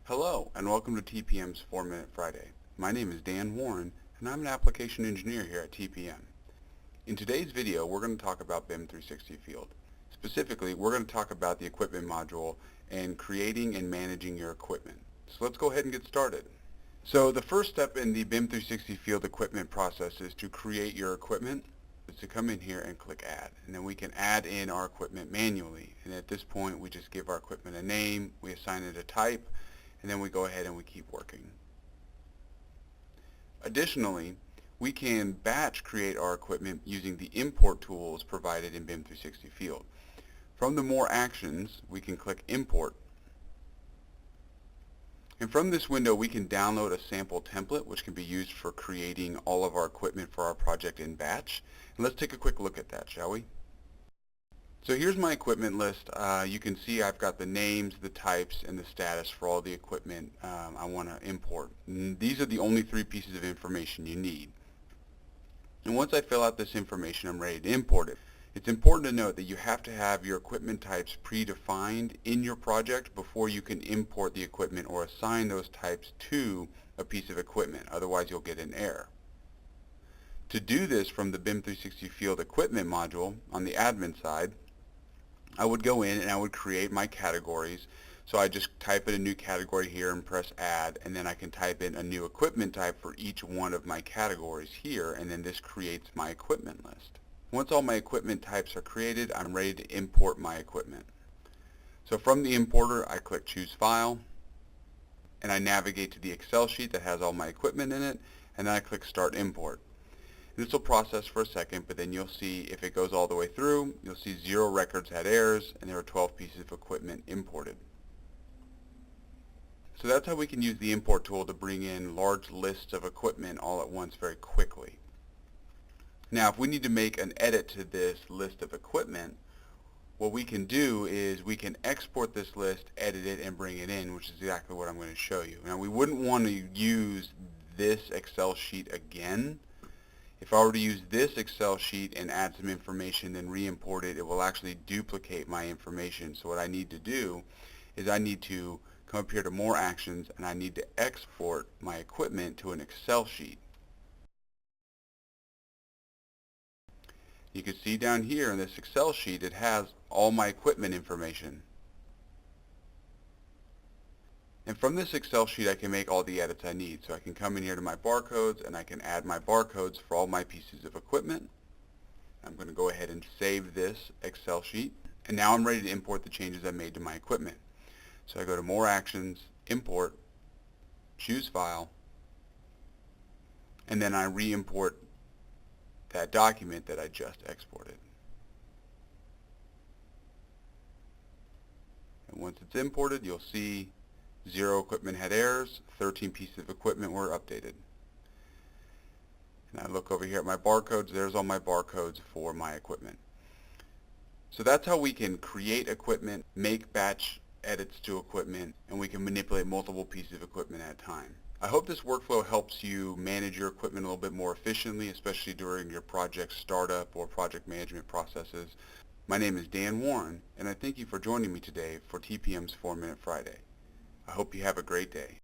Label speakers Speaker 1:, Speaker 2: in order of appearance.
Speaker 1: Hello, and welcome to TPM's 4-Minute Friday. My name is Dan Warren, and I'm an application engineer here at TPM. In today's video, we're going to talk about BIM 360 Field. Specifically, we're going to talk about the equipment module and creating and managing your equipment. So let's go ahead and get started. So the first step in the BIM 360 Field equipment process is to create your equipment. Is to come in here and click Add, and then we can add in our equipment manually. And at this point, we just give our equipment a name, we assign it a type, and then we go ahead and we keep working. Additionally, we can batch create our equipment using the import tools provided in BIM 360 Field. From the More Actions, we can click Import. And from this window, we can download a sample template which can be used for creating all of our equipment for our project in batch. And let's take a quick look at that, shall we? So here's my equipment list. You can see I've got the names, the types, and the status for all the equipment I want to import. And these are the only 3 pieces of information you need. And once I fill out this information, I'm ready to import it. It's important to note that you have to have your equipment types predefined in your project before you can import the equipment or assign those types to a piece of equipment. Otherwise, you'll get an error. To do this from the BIM 360 Field equipment module on the admin side, I would go in and I would create my categories. So I just type in a new category here and press Add, and then I can type in a new equipment type for each one of my categories here, and then this creates my equipment list. Once all my equipment types are created, I'm ready to import my equipment. So from the importer, I click Choose File, and I navigate to the Excel sheet that has all my equipment in it, and then I click Start Import. This will process for a second, but then you'll see if it goes all the way through, you'll see 0 records had errors, and there are 12 pieces of equipment imported. So that's how we can use the import tool to bring in large lists of equipment all at once very quickly. Now, if we need to make an edit to this list of equipment, what we can do is we can export this list, edit it, and bring it in, which is exactly what I'm going to show you. Now, we wouldn't want to use this Excel sheet again. If I were to use this Excel sheet and add some information, then re-import it, it will actually duplicate my information. So what I need to do is I need to come up here to More Actions, and I need to export my equipment to an Excel sheet. You can see down here in this Excel sheet, it has all my equipment information. And from this Excel sheet, I can make all the edits I need. So I can come in here to my barcodes, and I can add my barcodes for all my pieces of equipment. I'm going to go ahead and save this Excel sheet. And now I'm ready to import the changes I made to my equipment. So I go to More Actions, Import, Choose File, and then I re-import that document that I just exported. And once it's imported, you'll see 0 equipment had errors, 13 pieces of equipment were updated. And I look over here at my barcodes, there's all my barcodes for my equipment. So that's how we can create equipment, make batch edits to equipment, and we can manipulate multiple pieces of equipment at a time. I hope this workflow helps you manage your equipment a little bit more efficiently, especially during your project startup or project management processes. My name is Dan Warren, and I thank you for joining me today for TPM's 4-Minute Friday. I hope you have a great day.